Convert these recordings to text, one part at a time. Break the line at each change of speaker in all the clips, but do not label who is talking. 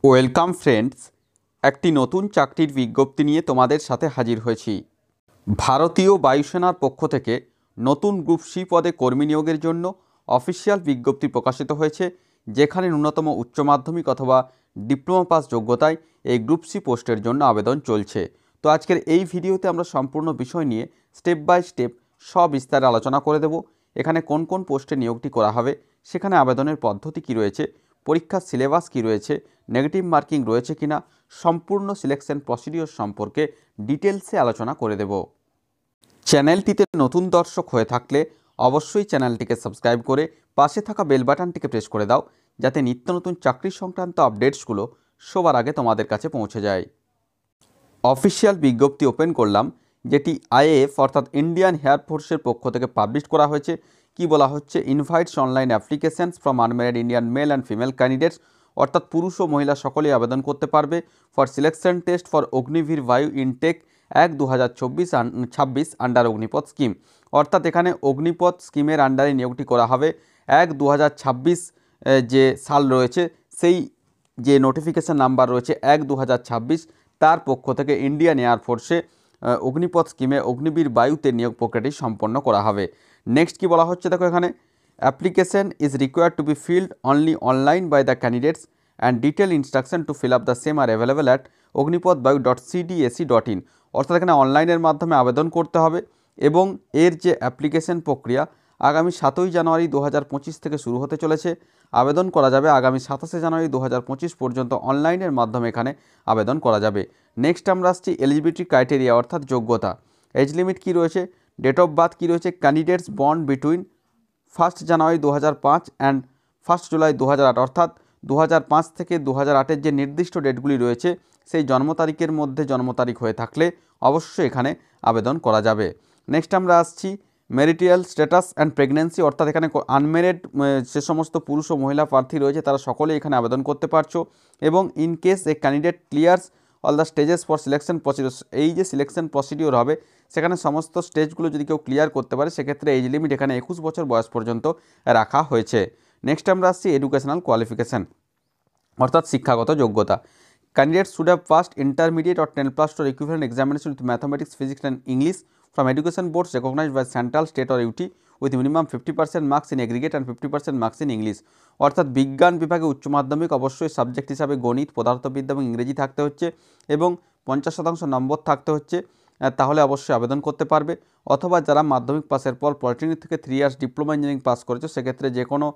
Welcome friends, একটি নতুন চাকরির বিজ্ঞপ্তি নিয়ে তোমাদের সাথে হাজির হয়েছি। ভারতীয় বায়ুসেনার পক্ষ থেকে নতুন গ্রুপ সি পদে কর্মী নিয়োগের জন্য অফিসিয়াল বিজ্ঞপ্তি প্রকাশিত হয়েছে, যেখানে ন্যূনতম উচ্চ মাধ্যমিক অথবা ডিপ্লোমা পাস যোগ্যতায় এই গ্রুপ সি পোস্টের জন্য আবেদন চলছে। তো আজকের এই ভিডিওতে আমরা সম্পূর্ণ বিষয় নিয়ে স্টেপ বাই স্টেপ সবিস্তারে আলোচনা করে দেব। এখানে কোন কোন পোস্টে নিয়োগটি করা হবে, সেখানে আবেদনের পদ্ধতি কী রয়েছে, পরীক্ষার সিলেবাস কী রয়েছে, নেগেটিভ মার্কিং রয়েছে কিনা, সম্পূর্ণ সিলেকশন প্রসিডিওর সম্পর্কে ডিটেলসে আলোচনা করে দেব। চ্যানেলটিতে নতুন দর্শক হয়ে থাকলে অবশ্যই চ্যানেলটিকে সাবস্ক্রাইব করে পাশে থাকা বেল বাটনটিকে প্রেস করে দাও, যাতে নিত্য নতুন চাকরি সংক্রান্ত আপডেটসগুলো সবার আগে তোমাদের কাছে পৌঁছে যায়। অফিসিয়াল বিজ্ঞপ্তি ওপেন করলাম, যেটি আইএএফ অর্থাৎ ইন্ডিয়ান এয়ার ফোর্সের পক্ষ থেকে পাবলিশ করা হয়েছে। কি বলা হচ্ছে, invites online applications from unmarried Indian male and female candidates, অর্থাৎ পুরুষ ও মহিলা সকলেই আবেদন করতে পারবে for selection test for Agniveer বায়ু ইনটেক 1-2024-26 আন্ডার অগ্নিপথ স্কিম। অর্থাৎ এখানে অগ্নিপথ স্কিমের আন্ডারে নিয়োগটি করা হবে। 1-2026 যে সাল রয়েছে, সেই যে নোটিফিকেশান নাম্বার রয়েছে 1-2026, তার পক্ষ থেকে ইন্ডিয়ান এয়ার ফোর্সে অগ্নিপথ স্কিমে অগ্নিবীর বায়ুতে নিয়োগ প্রক্রিয়াটি সম্পন্ন করা হবে। নেক্সট কি বলা হচ্ছে, দেখো এখানে application is required to be filled only online by the candidates and detail instruction to fill up the same are available at ognipotbayu.cdsc.in। অর্থাৎ এখানে অনলাইনের মাধ্যমে আবেদন করতে হবে এবং এর যে অ্যাপ্লিকেশন প্রক্রিয়া আগামী 7ই জানুয়ারি 2025 থেকে শুরু হতে চলেছে। আবেদন করা যাবে আগামী 27শে জানুয়ারি 2025 পর্যন্ত অনলাইনের মাধ্যমে এখানে আবেদন করা যাবে। নেক্সট আমরা আসছি এলিজিবিলিটি ক্রাইটেরিয়া অর্থাৎ যোগ্যতা। এজ লিমিট কী রয়েছে, ডেট অফ বার্থ কী রয়েছে, candidates born between 1 January 2005 and 1 July 2008, অর্থাৎ 2005 থেকে 2008-এর যে নির্দিষ্ট ডেটগুলি রয়েছে, সেই জন্ম তারিখের মধ্যে জন্ম তারিখ হয়ে থাকলে অবশ্যই এখানে আবেদন করা যাবে। নেক্সট আমরা আসছি ম্যারিটাল স্ট্যাটাস অ্যান্ড প্রেগন্যান্সি, অর্থাৎ এখানে আনম্যারিড যে সমস্ত পুরুষ ও মহিলা প্রার্থী রয়েছে তারা সকলেই এখানে আবেদন করতে পারছো। এবং in case A candidate ক্লিয়ার্স all the stages for selection procedure, এই যে সিলেকশন প্রসিডিওর হবে সেখানে সমস্ত স্টেজগুলো যদি কেউ ক্লিয়ার করতে পারে, সেক্ষেত্রে এজ লিমিট এখানে 21 বছর বয়স পর্যন্ত রাখা হয়েছে। নেক্সট আমরা আসছি এডুকেশনাল কোয়ালিফিকেশান অর্থাৎ শিক্ষাগত যোগ্যতা। Candidate should have passed intermediate or 10+ or equivalent examination with mathematics, physics and English from education boards recognized by central, state or UT with minimum 50% marks in aggregate and 50% marks in English। অর্থাৎ বিজ্ঞান বিভাগে উচ্চ মাধ্যমিক অবশ্যই subject হিসাবে গণিত, পদার্থবিদ্যা এবং ইংরেজি থাকতে হচ্ছে এবং 50% নম্বর থাকতে হচ্ছে, তাহলে অবশ্যই আবেদন করতে পারবে। অথবা যারা মাধ্যমিক পাসের পর পলিটেকনিক থেকে 3 ইয়ার্স ডিপ্লোমা ইঞ্জিনিয়ারিং পাস করেছে, সেক্ষেত্রে যে কোনো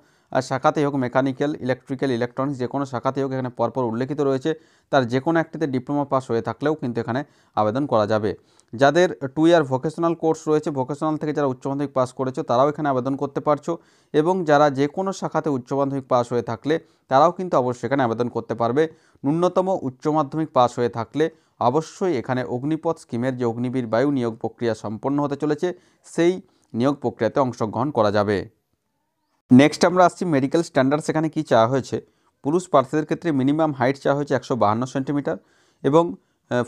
শাখাতেই হোক, মেকানিক্যাল, ইলেকট্রিক্যাল, ইলেকট্রনিক্স, যে কোনো শাখাতেই হোক, এখানে পরপর উল্লেখিত রয়েছে, তার যে কোনো একটিতে ডিপ্লোমা পাস হয়ে থাকলেও কিন্তু এখানে আবেদন করা যাবে। যাদের 2 ইয়ার ভোকেশনাল কোর্স রয়েছে, ভোকেশনাল থেকে যারা উচ্চ মাধ্যমিক পাস করেছো তারাও এখানে আবেদন করতে পারছো, এবং যারা যে কোনো শাখাতে উচ্চ মাধ্যমিক পাস হয়ে থাকলে তারাও কিন্তু অবশ্যই এখানে আবেদন করতে পারবে। ন্যূনতম উচ্চ মাধ্যমিক পাস হয়ে থাকলে অবশ্যই এখানে অগ্নিপথ স্কিমের যে অগ্নিবীর বায়ু নিয়োগ প্রক্রিয়া সম্পন্ন হতে চলেছে, সেই নিয়োগ প্রক্রিয়াতে অংশগ্রহণ করা যাবে। নেক্সট আমরা আসছি মেডিকেল স্ট্যান্ডার্ডস। এখানে কী চাওয়া হয়েছে, পুরুষ প্রার্থীদের ক্ষেত্রে মিনিমাম হাইট চাওয়া হয়েছে 152 সেন্টিমিটার এবং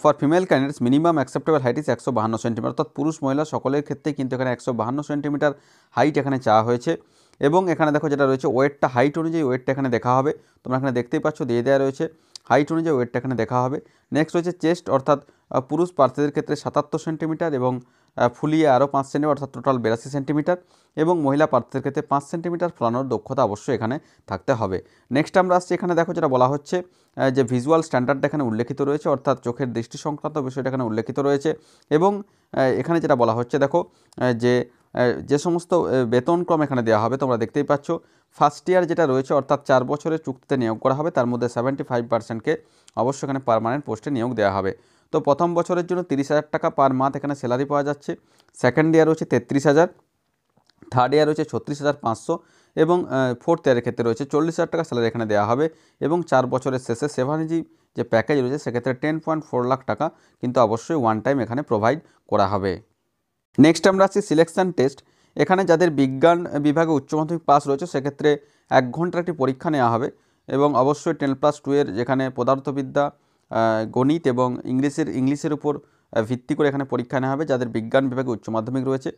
for female candidates minimum acceptable height is 152 centimetre, অর্থাৎ পুরুষ মহিলা সকলের ক্ষেত্রে কিন্তু এখানে 152 সেন্টিমিটার হাইট এখানে চাওয়া হয়েছে। এবং এখানে দেখো যেটা রয়েছে ওয়েটটা, হাইট অনুযায়ী ওয়েটটা এখানে দেখা হবে, তোমরা এখানে দেখতেই পাচ্ছ দিয়ে দেওয়া রয়েছে, হাইট অনুযায়ী ওয়েটটা এখানে দেখা হবে। নেক্সট রয়েছে চেস্ট, অর্থাৎ পুরুষ প্রার্থীদের ক্ষেত্রে 77 সেন্টিমিটার এবং ফুলিয়ে আরও 5 সেন্টিমিটার, অর্থাৎ টোটাল 82 সেন্টিমিটার, এবং মহিলা প্রার্থীদের ক্ষেত্রে 5 সেন্টিমিটার ফোলানোর দক্ষতা অবশ্যই এখানে থাকতে হবে। নেক্সট আমরা আসছি, এখানে দেখো যেটা বলা হচ্ছে যে ভিজুয়াল স্ট্যান্ডার্ডটা এখানে উল্লেখিত রয়েছে, অর্থাৎ চোখের দৃষ্টি সংক্রান্ত বিষয়টা এখানে উল্লেখিত রয়েছে। এবং এখানে যেটা বলা হচ্ছে, দেখো যে সমস্ত বেতনক্রম এখানে দেওয়া হবে তোমরা দেখতেই পাচ্ছ। ফার্স্ট ইয়ার যেটা রয়েছে, অর্থাৎ 4 বছরের চুক্তিতে নিয়োগ করা হবে, তার মধ্যে 75%কে অবশ্যই এখানে পার্মানেন্ট পোস্টে নিয়োগ দেওয়া হবে। তো প্রথম বছরের জন্য 30,000 টাকা পার মান্থ এখানে স্যালারি পাওয়া যাচ্ছে। সেকেন্ড ইয়ার হচ্ছে 33,000, থার্ড ইয়ার হচ্ছে 36,500 এবং ফোর্থ ইয়ারের ক্ষেত্রে রয়েছে 40,000 টাকা স্যালারি এখানে দেওয়া হবে। এবং 4 বছরের শেষে 7G যে প্যাকেজ রয়েছে, সেক্ষেত্রে 10.4 লাখ টাকা কিন্তু অবশ্যই ওয়ান টাইম এখানে প্রোভাইড করা হবে। নেক্সট আমরা আসছি সিলেকশন টেস্ট। এখানে যাদের বিজ্ঞান বিভাগে উচ্চ মাধ্যমিক পাস রয়েছে, সেক্ষেত্রে 1 ঘন্টার একটি পরীক্ষা নেওয়া হবে এবং অবশ্যই 10+2 এর যেখানে পদার্থবিদ্যা, গণিত এবং ইংলিশের উপর ভিত্তি করে এখানে পরীক্ষা নেওয়া হবে যাদের বিজ্ঞান বিভাগে উচ্চ মাধ্যমিক রয়েছে।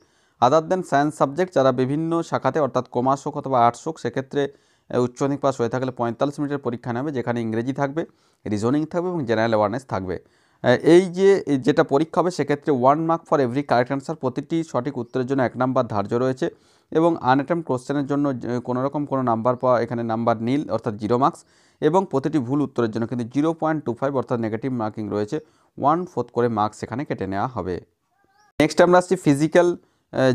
আদার দেন সায়েন্স সাবজেক্ট, যারা বিভিন্ন শাখাতে অর্থাৎ কমার্স হোক অথবা আর্টস হোক, সেক্ষেত্রে উচ্চ মাধ্যমিক পাস হয়ে থাকলে 45 মিনিটের পরীক্ষা নেবে, যেখানে ইংরেজি থাকবে, রিজনিং থাকবে এবং জেনারেল অ্যাওয়ারনেস থাকবে। এই যেটা পরীক্ষা হবে সেক্ষেত্রে 1 mark for every correct answer, প্রতিটি সঠিক উত্তরের জন্য 1 নাম্বার ধার্য রয়েছে এবং আনঅ্যাটেম্পড কোশ্চেনের জন্য কোনোরকম কোনো নাম্বার পাওয়া এখানে নাম্বার নীল অর্থাৎ 0 মার্কস এবং প্রতিটি ভুল উত্তরের জন্য কিন্তু 0.25 অর্থাৎ নেগেটিভ মার্কিং রয়েছে, 1/4 করে মার্কস এখানে কেটে নেওয়া হবে। নেক্সট আমরা আসছি ফিজিক্যাল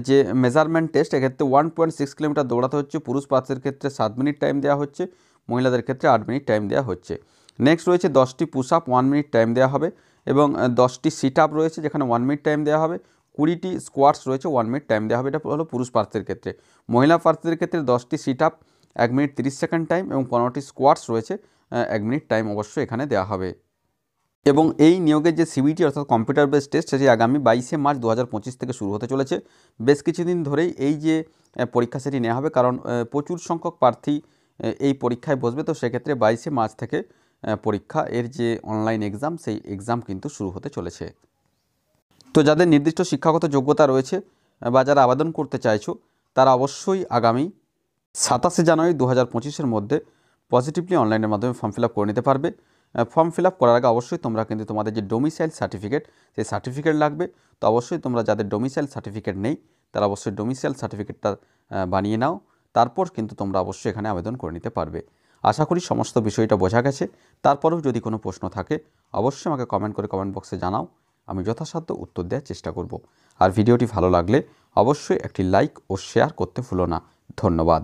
যে মেজারমেন্ট টেস্ট। এক্ষেত্রে 1.6 কিলোমিটার দৌড়াতে হচ্ছে, পুরুষ প্রার্থীদের ক্ষেত্রে 7 মিনিট টাইম দেওয়া হচ্ছে, মহিলাদের ক্ষেত্রে 8 মিনিট টাইম দেওয়া হচ্ছে। নেক্সট রয়েছে 10টি পুশ আপ 1 মিনিট টাইম দেওয়া হবে এবং 10টি সিট আপ রয়েছে যেখানে 1 মিনিট টাইম দেওয়া হবে, 20টি স্কোয়াটস রয়েছে 1 মিনিট টাইম দেওয়া হবে। এটা হলো পুরুষ প্রার্থীদের ক্ষেত্রে। মহিলা প্রার্থীদের ক্ষেত্রে 10টি sit up 1 minute 30 second time এবং 15টি স্কোয়াটস রয়েছে 1 মিনিট টাইম অবশ্যই এখানে দেওয়া হবে। এবং এই নিয়োগের যে সিবিটি অর্থাৎ কম্পিউটার বেস টেস্ট সেটি আগামী 22শে মার্চ 2025 থেকে শুরু হতে চলেছে। বেশ কিছুদিন ধরেই এই যে পরীক্ষা সেটি নেওয়া হবে, কারণ প্রচুর সংখ্যক প্রার্থী এই পরীক্ষায় বসবে, তো সেক্ষেত্রে 22শে মার্চ থেকে পরীক্ষা এর যে অনলাইন এক্সাম সেই এক্সাম কিন্তু শুরু হতে চলেছে। তো যাদের নির্দিষ্ট শিক্ষাগত যোগ্যতা রয়েছে বা যারা আবেদন করতে চাইছো তারা অবশ্যই আগামী 27শে জানুয়ারি 2025-এর মধ্যে পজিটিভলি অনলাইনের মাধ্যমে ফর্ম ফিল আপ করে নিতে পারবে। ফর্ম ফিল আপ করার আগে অবশ্যই তোমরা কিন্তু তোমাদের যে ডোমিসাইল সার্টিফিকেট সেই সার্টিফিকেট লাগবে। তো অবশ্যই তোমরা যাদের ডোমিসাইল সার্টিফিকেট নেই তারা অবশ্যই ডোমিসাইল সার্টিফিকেটটা বানিয়ে নাও, তারপর কিন্তু তোমরা অবশ্যই এখানে আবেদন করে নিতে পারবে। আশা করি সমস্ত বিষয়টা বোঝা গেছে। তারপরেও যদি কোনো প্রশ্ন থাকে অবশ্যই আমাকে কমেন্ট করে কমেন্ট বক্সে জানাও, আমি যথাসাধ্য উত্তর দেওয়ার চেষ্টা করব। আর ভিডিওটি ভালো লাগলে অবশ্যই একটি লাইক ও শেয়ার করতে ভুলো না। ধন্যবাদ।